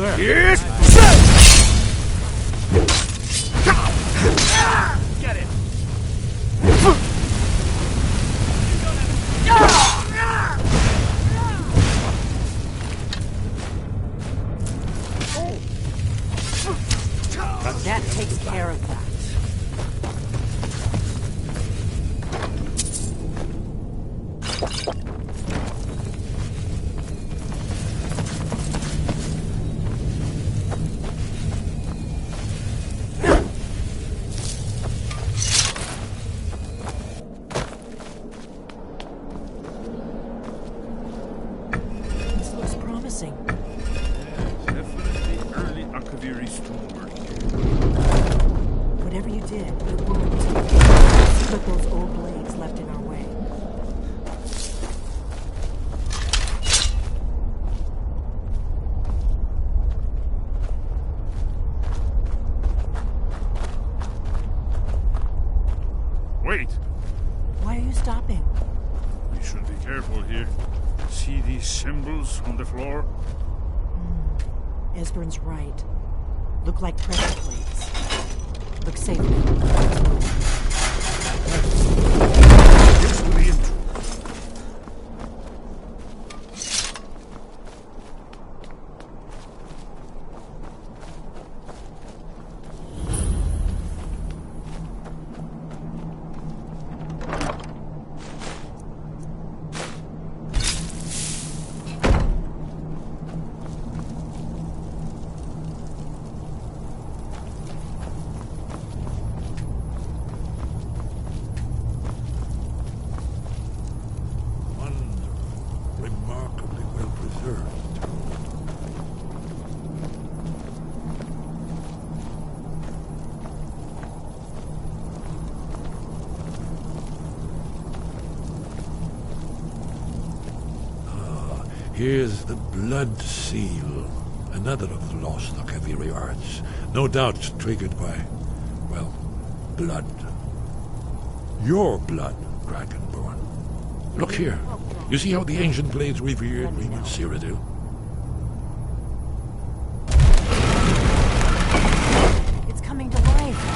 there? Yes! Get it! That takes care of that. This looks promising. Definitely early Akaviri stonework. Whatever you did, it worked. Put those old blades left in our way. Wait! Why are you stopping? We should be careful here. See these symbols on the floor? Esbern's right. Look like pressure plates. Look safe now. Let's move. Here's to the intro. Remarkably well preserved. Here's the blood seal, another of the lost Akaviri arts, no doubt triggered by, well, blood. Your blood, Dragonborn. Look here. You see how the ancient blades revered Reman Cyrodiil? It's coming to life.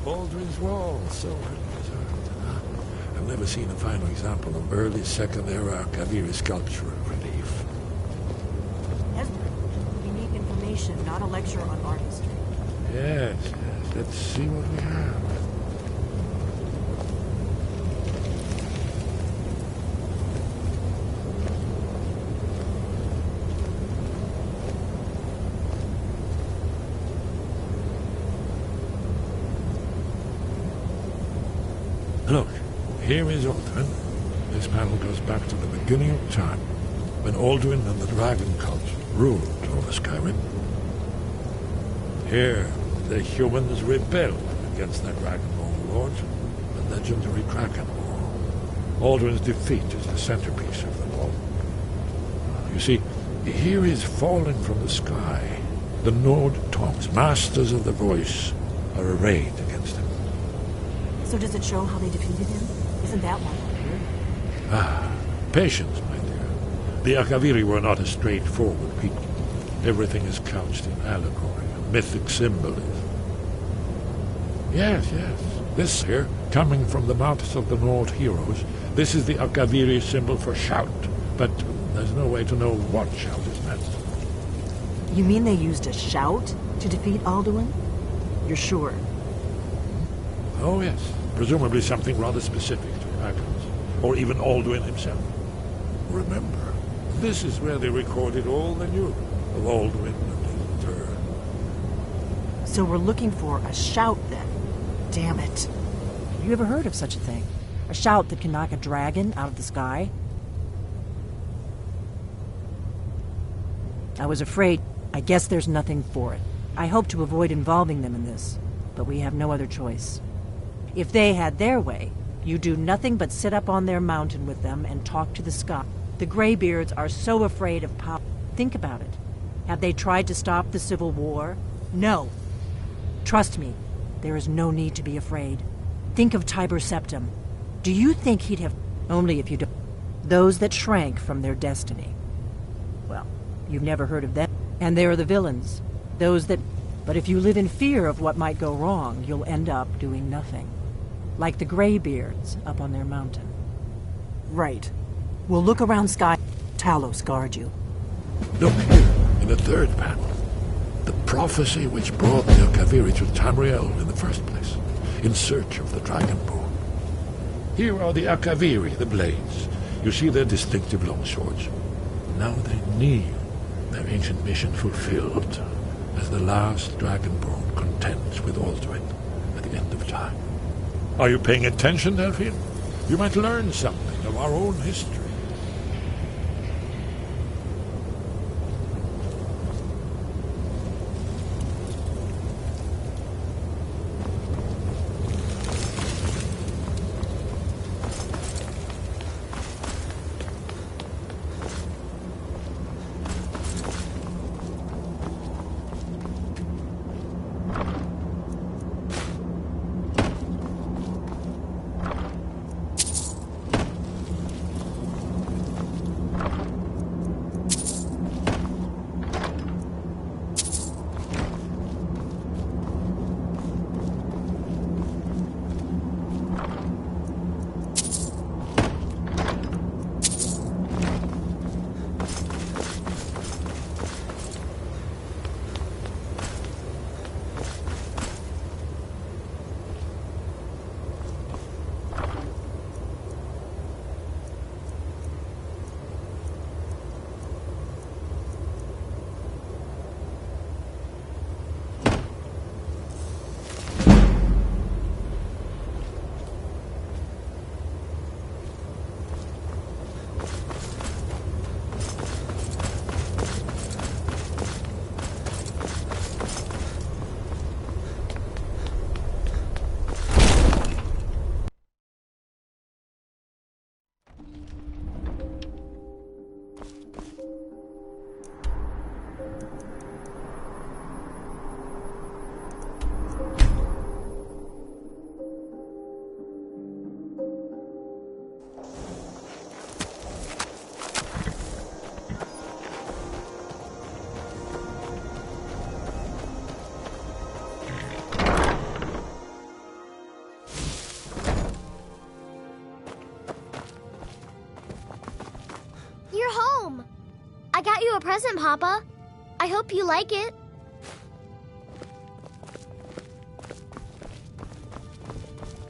Baldwin's Wall, so well preserved. I've never seen a finer example of early Second Era Kaviri sculptural relief. Ezra, unique information, not a lecture on art history. Yes. Let's see what we have. Look, here is Alduin. This panel goes back to the beginning of time, when Alduin and the dragon cult ruled over Skyrim. Here, the humans rebelled against their dragonborn lord, the legendary Kraken War. Alduin's defeat is the centerpiece of them all. You see, here is fallen from the sky. The Nord Tongs, masters of the voice, are arrayed against him. So does it show how they defeated him? Isn't that why we're here? Patience, my dear. The Akaviri were not a straightforward people. Everything is couched in allegory and mythic symbolism. Yes. This here, coming from the mouths of the Nord heroes, this is the Akaviri symbol for shout. But there's no way to know what shout is meant. You mean they used a shout to defeat Alduin? You're sure? Oh, yes. Presumably something rather specific to dragons, or even Alduin himself. Remember, this is where they recorded all they knew of Alduin and his turn. So we're looking for a shout then. Damn it. You ever heard of such a thing? A shout that can knock a dragon out of the sky? I was afraid. I guess there's nothing for it. I hope to avoid involving them in this, but we have no other choice. If they had their way, you do nothing but sit up on their mountain with them and talk to the sky. The Greybeards are so afraid of power. Think about it. Have they tried to stop the Civil War? No. Trust me, there is no need to be afraid. Think of Tiber Septim. Do you think he'd have... Only if you do... Those that shrank from their destiny. Well, you've never heard of them. And they're the villains. Those that... But if you live in fear of what might go wrong, you'll end up doing nothing. Like the Greybeards up on their mountain. Right. We'll look around Sky. Talos guard you. Look here, in the third panel. The prophecy which brought the Akaviri to Tamriel in the first place, in search of the Dragonborn. Here are the Akaviri, the blades. You see their distinctive long swords. Now they kneel, their ancient mission fulfilled, as the last Dragonborn contends with Alduin at the end of time. Are you paying attention, Delphine? You might learn something of our own history. you a present, Papa. I hope you like it.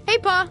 Hey, Pa.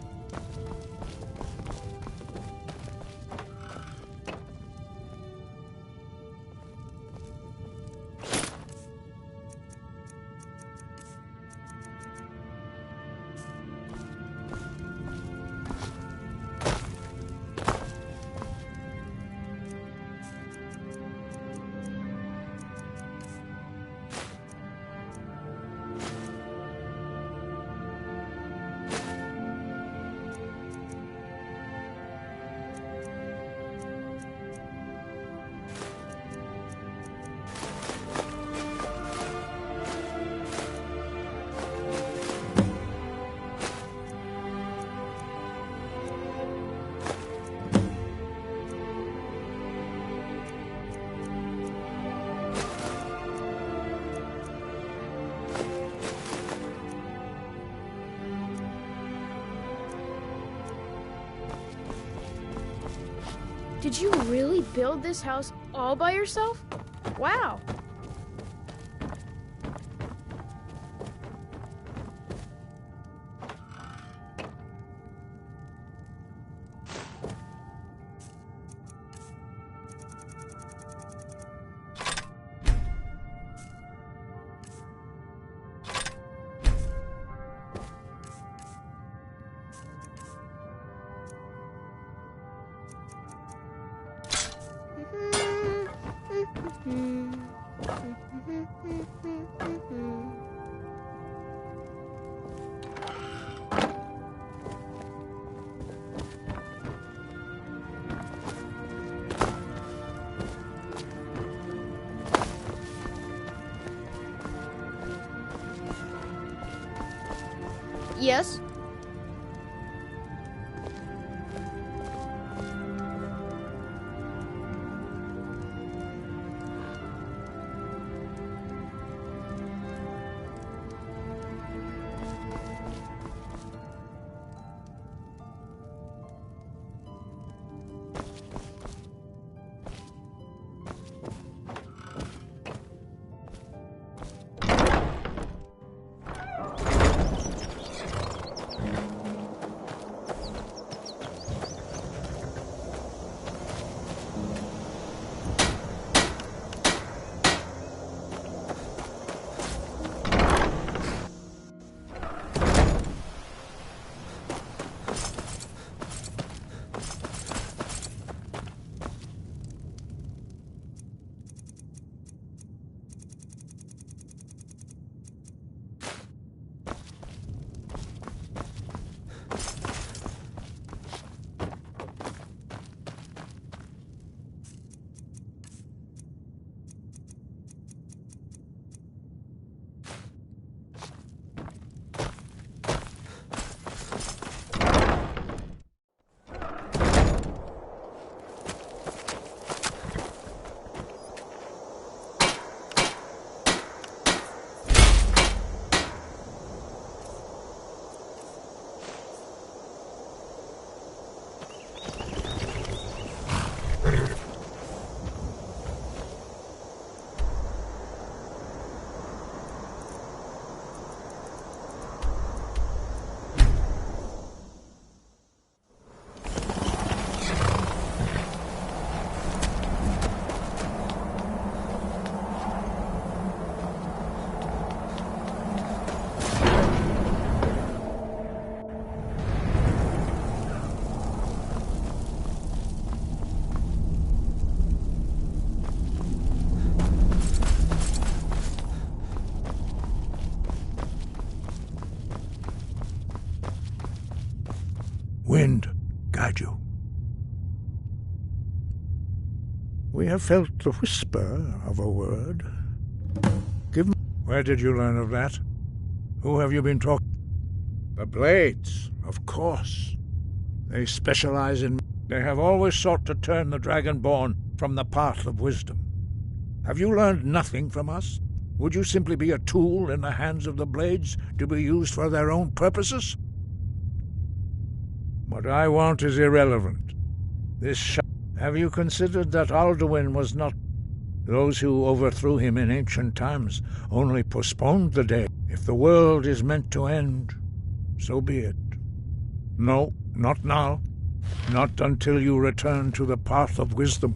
Did you really build this house all by yourself? Wow. Yes? Wind, guide you. We have felt the whisper of a word. Give me... Where did you learn of that? Who have you been talking? The Blades, of course. They specialize in... They have always sought to turn the Dragonborn from the path of wisdom. Have you learned nothing from us? Would you simply be a tool in the hands of the Blades to be used for their own purposes? What I want is irrelevant. Have you considered that Alduin was not... Those who overthrew him in ancient times only postponed the day. If the world is meant to end, so be it. No, not now. Not until you return to the path of wisdom.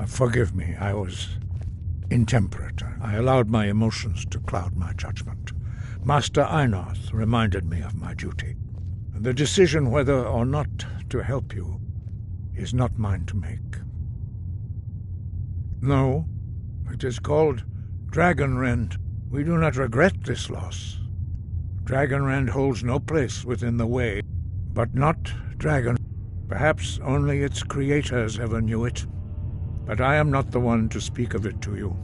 Forgive me, I was intemperate. I allowed my emotions to cloud my judgment. Master Einarth reminded me of my duty. The decision whether or not to help you is not mine to make. No, it is called Dragonrend. We do not regret this loss. Dragonrend holds no place within the Way, but not Dragon. Perhaps only its creators ever knew it. But I am not the one to speak of it to you.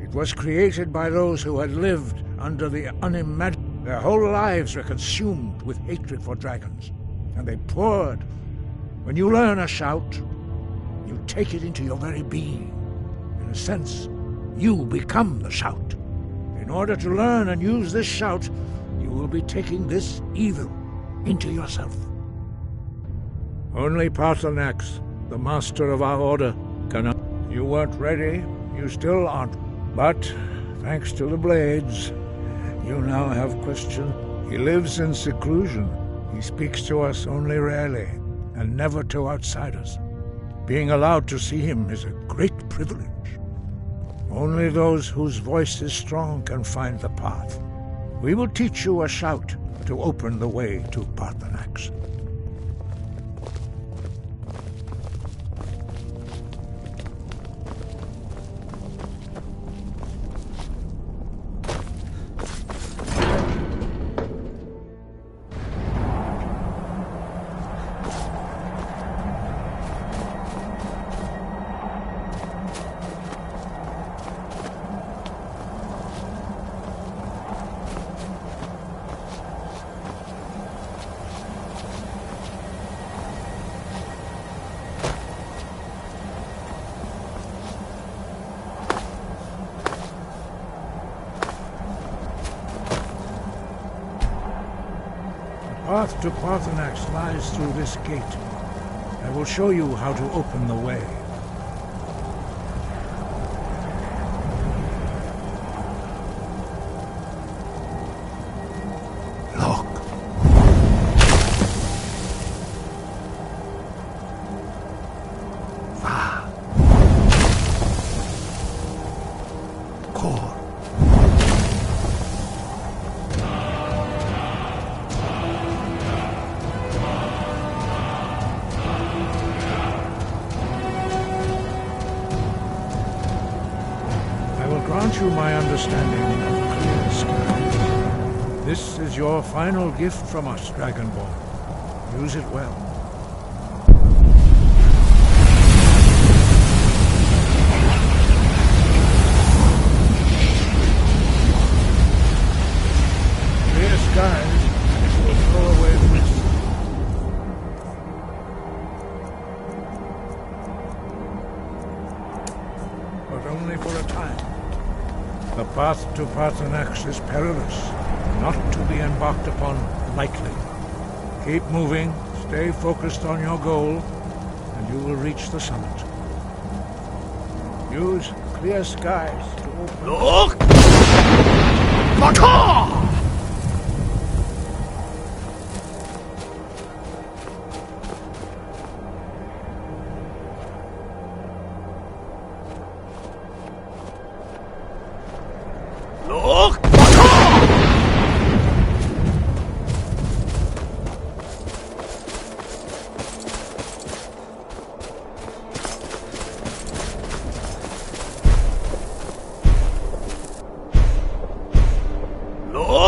It was created by those who had lived under the unimaginable. Their whole lives were consumed with hatred for dragons, and they poured. When you learn a shout, you take it into your very being. In a sense, you become the shout. In order to learn and use this shout, you will be taking this evil into yourself. Only Paarthurnax, the master of our order, can. You weren't ready, you still aren't. But, thanks to the blades, you now have questioned. He lives in seclusion. He speaks to us only rarely, and never to outsiders. Being allowed to see him is a great privilege. Only those whose voice is strong can find the path. We will teach you a shout to open the way to Paarthurnax. The path to Paarthurnax lies through this gate. I will show you how to open the way. Look. Va. Kor. Grant you my understanding of clear skies. This is your final gift from us, Dragonborn. Use it well. Clear skies will throw away mist. But only for a time. The path to Paarthurnax is perilous, not to be embarked upon lightly. Keep moving, stay focused on your goal, and you will reach the summit. Use clear skies to open... Look! Maka! Look! Look!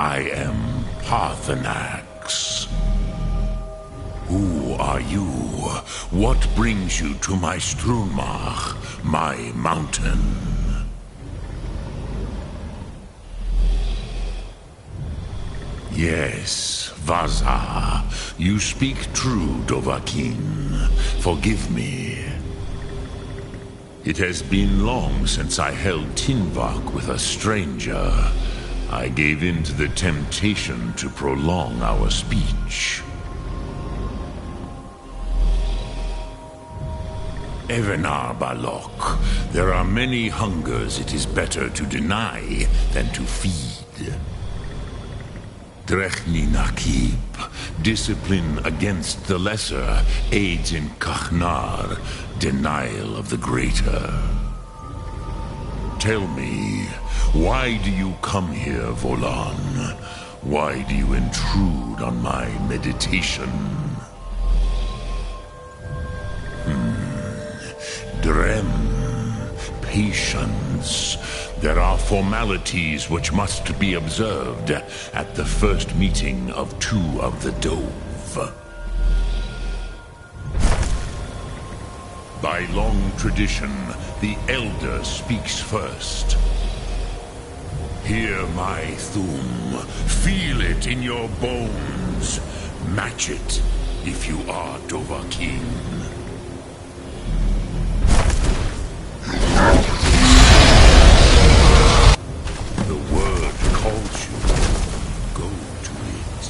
I am Parthenax. Who are you? What brings you to my Strunmach, my mountain? Yes, Vaza. You speak true, Dovahkiin. Forgive me. It has been long since I held Tinvak with a stranger. I gave in to the temptation to prolong our speech. Evenar Balok, there are many hungers it is better to deny than to feed. Drechni Nakib, discipline against the lesser, aids in Kachnar, denial of the greater. Tell me, why do you come here, Volan? Why do you intrude on my meditation? Drem, patience. There are formalities which must be observed at the first meeting of two of the Dove. By long tradition, the Elder speaks first. Hear my Thum. Feel it in your bones. Match it if you are Dovahkiin. The word calls you. Go to it.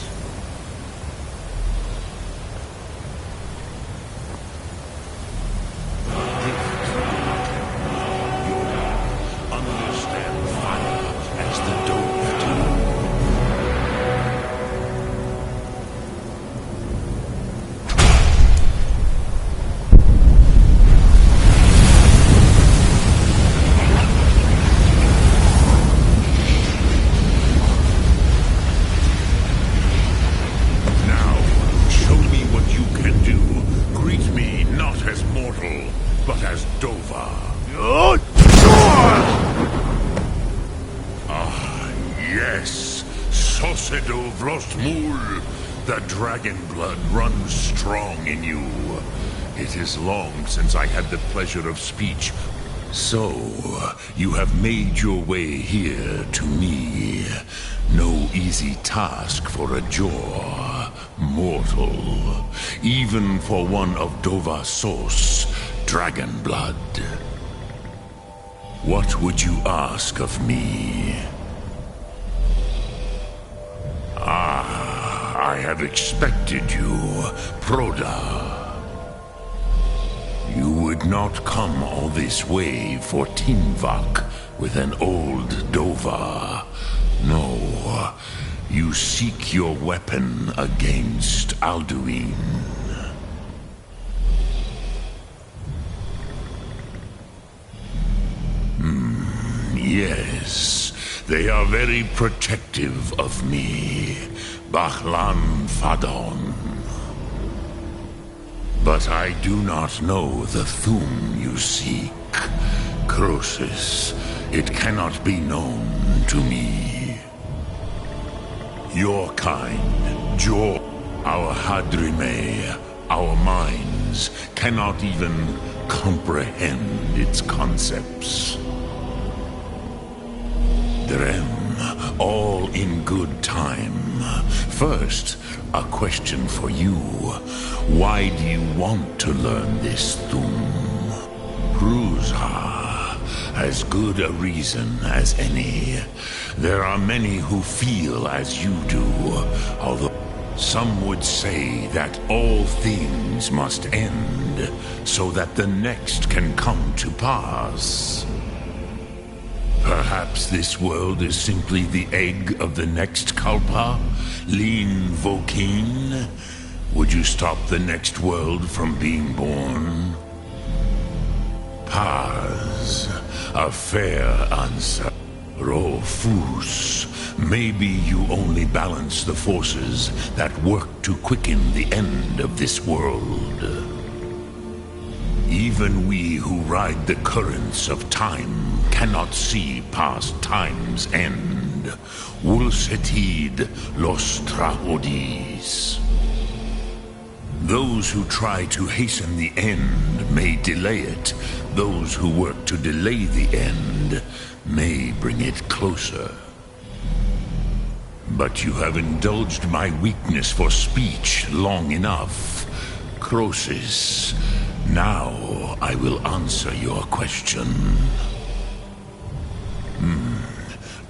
Understand fire as the Dove do. Now, show me what you can do. Greet me not as mortal, but as Dova. Ah, yes. Sosedo Vrostmul. The dragon blood runs strong in you. It is long since I had the pleasure of speech. So, you have made your way here to me. No easy task for a jaw, mortal. Even for one of Dova Sos, dragon blood. What would you ask of me? Ah, I have expected you, Proda. You would not come all this way for Tinvak with an old Dova. No, you seek your weapon against Alduin. Yes, they are very protective of me, Bachlan Fadon. But I do not know the Thum you seek. Croesus, it cannot be known to me. Your kind, Jor, our Hadrime, our minds, cannot even comprehend its concepts. Drem, all in good time. First, a question for you. Why do you want to learn this Thum? Pruzha, as good a reason as any. There are many who feel as you do, although some would say that all things must end so that the next can come to pass. Perhaps this world is simply the egg of the next Kalpa, Lean Vokeen. Would you stop the next world from being born? Paz, a fair answer. Rofus, maybe you only balance the forces that work to quicken the end of this world. Even we who ride the currents of time cannot see past time's end. Wulsetid los Trahodis. Those who try to hasten the end may delay it. Those who work to delay the end may bring it closer. But you have indulged my weakness for speech long enough. Croesus, now I will answer your question.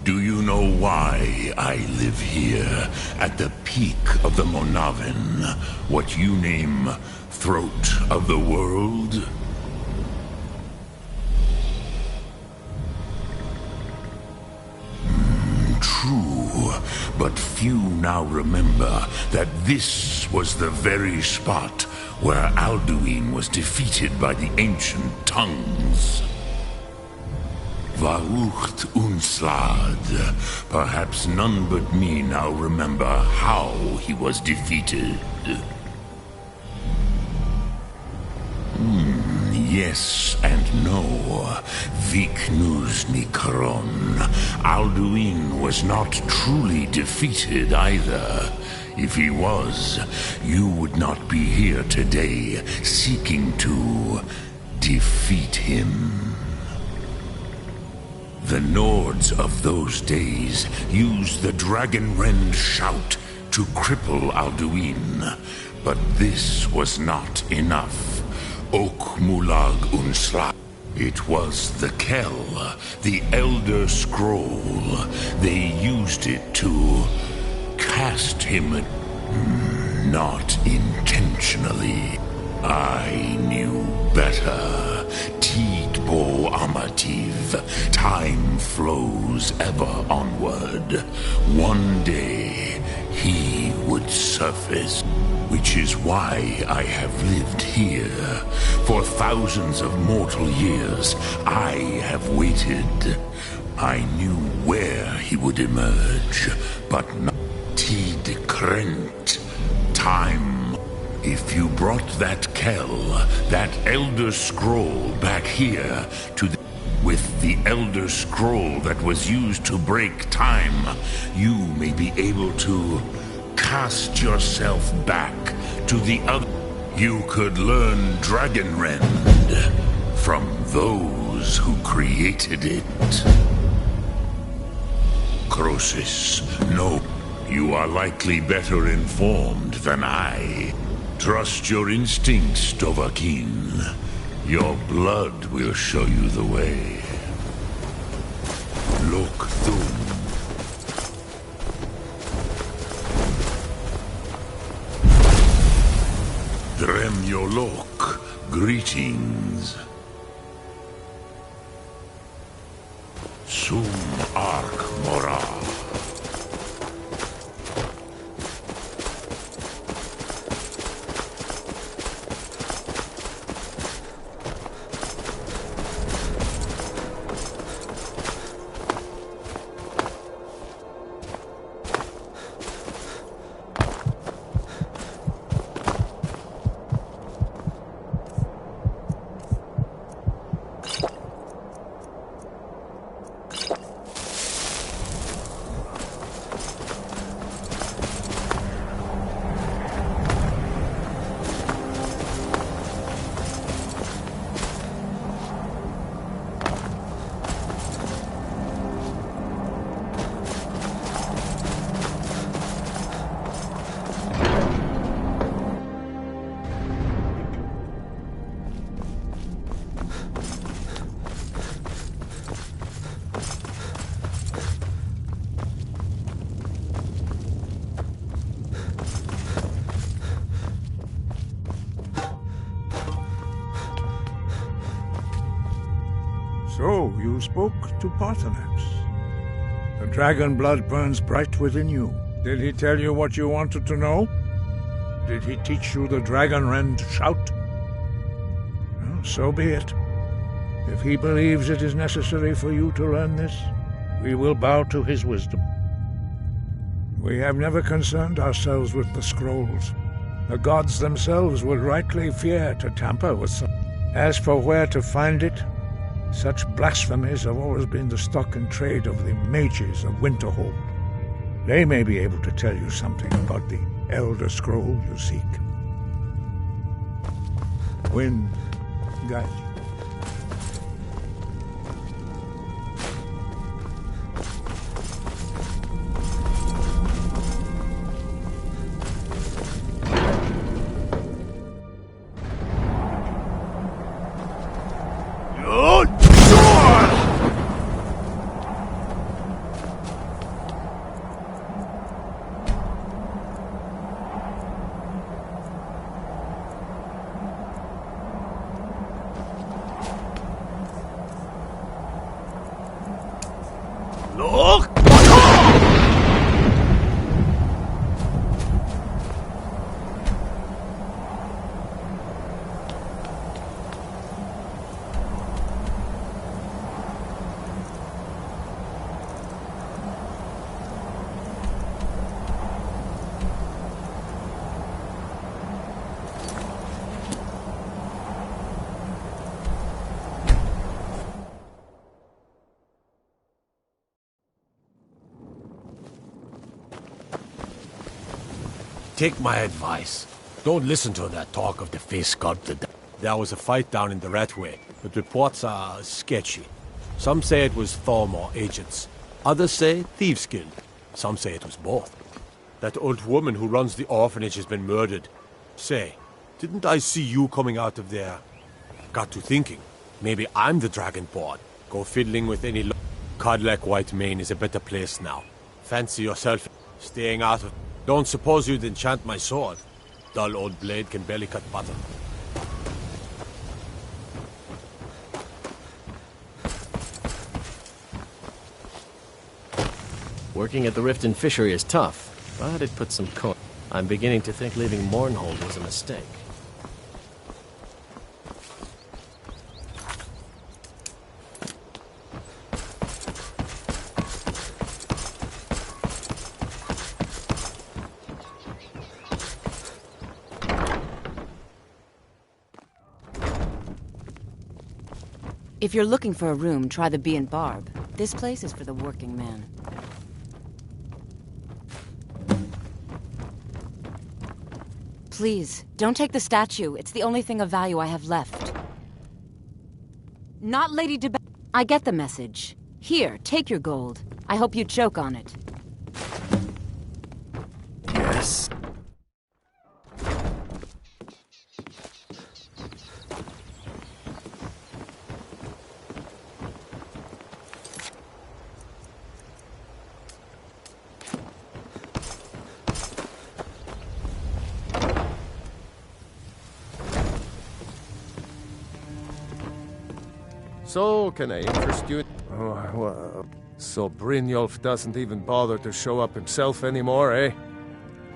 Do you know why I live here, at the peak of the Monavin, what you name Throat of the World? True, but few now remember that this was the very spot where Alduin was defeated by the ancient tongues. Vaucht Unslad. Perhaps none but me now remember how he was defeated. Yes and no. Viknus Nikron. Alduin was not truly defeated either. If he was, you would not be here today seeking to defeat him. The Nords of those days used the Dragonrend shout to cripple Alduin, but this was not enough. Ok Mulag Unsla. It was the Kell, the Elder Scroll. They used it to cast him, not intentionally. I knew better. Tidbo Amativ. Time flows ever onward. One day, he would surface. Which is why I have lived here. For thousands of mortal years, I have waited. I knew where he would emerge, but not Tid Krent. Time. If you brought that Kell, that Elder Scroll back here to with the Elder Scroll that was used to break time, you may be able to cast yourself back to the other. You could learn Dragonrend from those who created it. Croesus, no. You are likely better informed than I. Trust your instincts, Dovahkiin. Your blood will show you the way. Look through. Dremyolok, greetings. Sum Ark Mora. So, you spoke to Paarthurnax. The dragon blood burns bright within you. Did he tell you what you wanted to know? Did he teach you the Dragonrend shout? Well, so be it. If he believes it is necessary for you to learn this, we will bow to his wisdom. We have never concerned ourselves with the scrolls. The gods themselves would rightly fear to tamper with them. As for where to find it, Such blasphemies have always been the stock and trade of the mages of Winterhold. They may be able to tell you something about the Elder Scroll you seek. Wind, guide you. Take my advice. Don't listen to that talk of the face sculpted. There was a fight down in the Ratway, but reports are sketchy. Some say it was Thormor agents. Others say thieves guild. Some say it was both. That old woman who runs the orphanage has been murdered. Say, didn't I see you coming out of there? Got to thinking. Maybe I'm the Dragonborn. Go fiddling with any Codlac White Mane is a better place now. Fancy yourself staying out of... Don't suppose you'd enchant my sword. Dull old blade can barely cut butter. Working at the Riften Fishery is tough, but it puts some coin. I'm beginning to think leaving Mournhold was a mistake. If you're looking for a room, try the Bee and Barb. This place is for the working man. Please, don't take the statue. It's the only thing of value I have left. Not Lady De... I get the message. Here, take your gold. I hope you choke on it. Yes. So, can I interest you? Oh, well, so Brynjolf doesn't even bother to show up himself anymore, eh?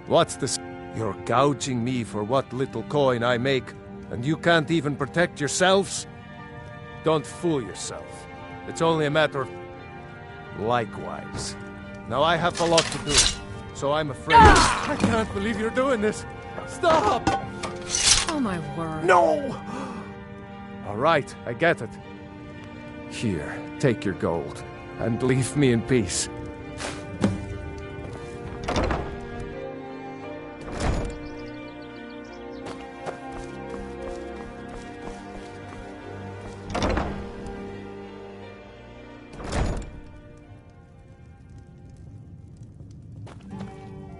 What's this? You're gouging me for what little coin I make, and you can't even protect yourselves? Don't fool yourself. It's only a matter of... Likewise. Now I have a lot to do, so I'm afraid... I can't believe you're doing this! Stop! Oh my word. No! All right, I get it. Here, take your gold, and leave me in peace.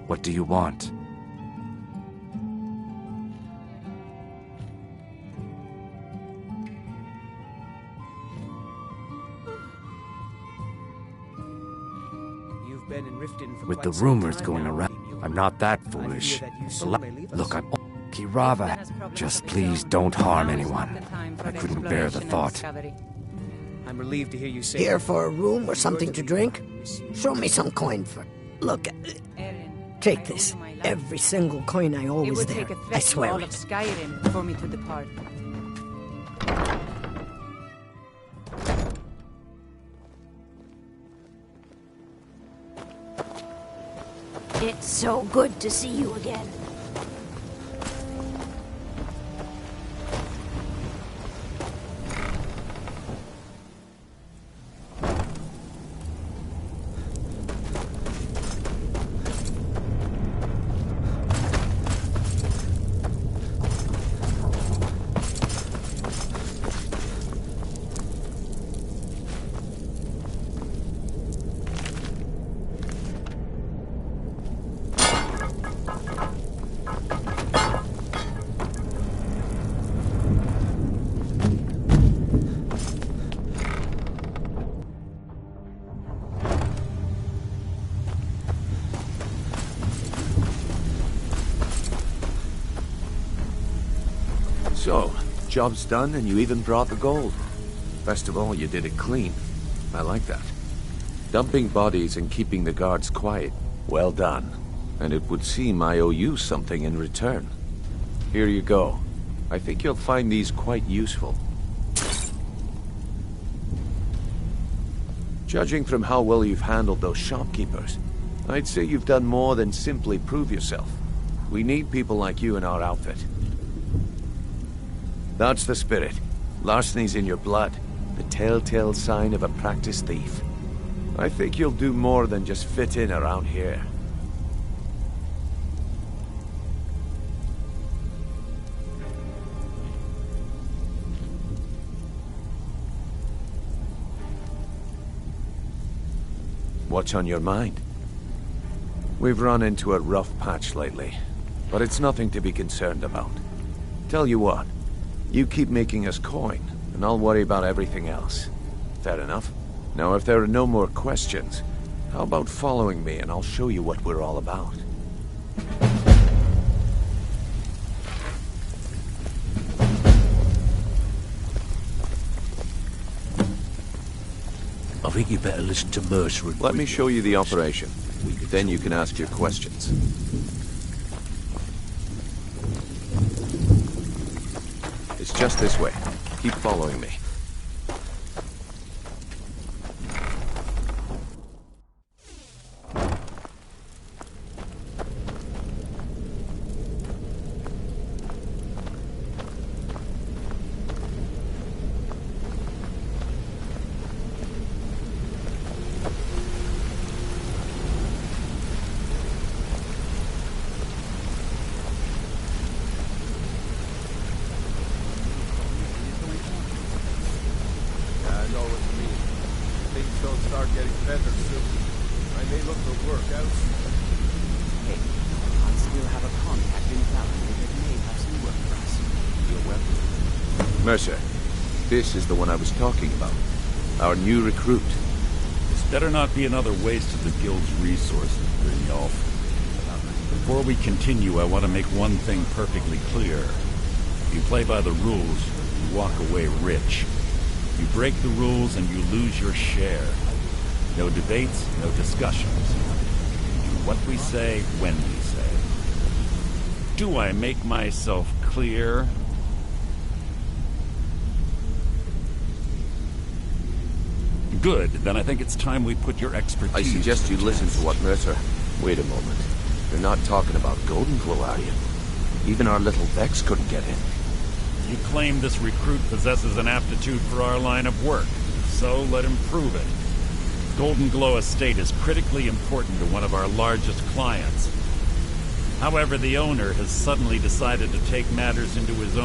What do you want? With the rumors going around, I'm not that foolish. Look, I'm Kirava. Just please don't harm anyone. I couldn't bear the thought. I'm relieved to hear you say. Here for a room or something to drink? Show me some coin for... Look, take this. Every single coin I owe is there. I swear all it. of Skyrim for me to depart. It's so good to see you again. Job's done, and you even brought the gold. Best of all, you did it clean. I like that. Dumping bodies and keeping the guards quiet. Well done. And it would seem I owe you something in return. Here you go. I think you'll find these quite useful. Judging from how well you've handled those shopkeepers, I'd say you've done more than simply prove yourself. We need people like you in our outfit. That's the spirit. Larceny's in your blood. The telltale sign of a practiced thief. I think you'll do more than just fit in around here. What's on your mind? We've run into a rough patch lately, but it's nothing to be concerned about. Tell you what, you keep making us coin, and I'll worry about everything else. Fair enough? Now, if there are no more questions, how about following me and I'll show you what we're all about? I think you better listen to Mercer and... Let me show you the operation. Then you can ask your questions. It's just this way. Keep following me. Mercer, this is the one I was talking about. Our new recruit. This better not be another waste of the guild's resources, Brynjolf. Before we continue, I want to make one thing perfectly clear. If you play by the rules, you walk away rich. You break the rules and you lose your share. No debates, no discussions. We do what we say, when we say. Do I make myself clear? Good, then I think it's time we put your expertise... I suggest you listen to what Mercer... Wait a moment. You're not talking about Golden Glow, are you? Even our little Vex couldn't get in. You claim this recruit possesses an aptitude for our line of work, so let him prove it. Golden Glow Estate is critically important to one of our largest clients. However, the owner has suddenly decided to take matters into his own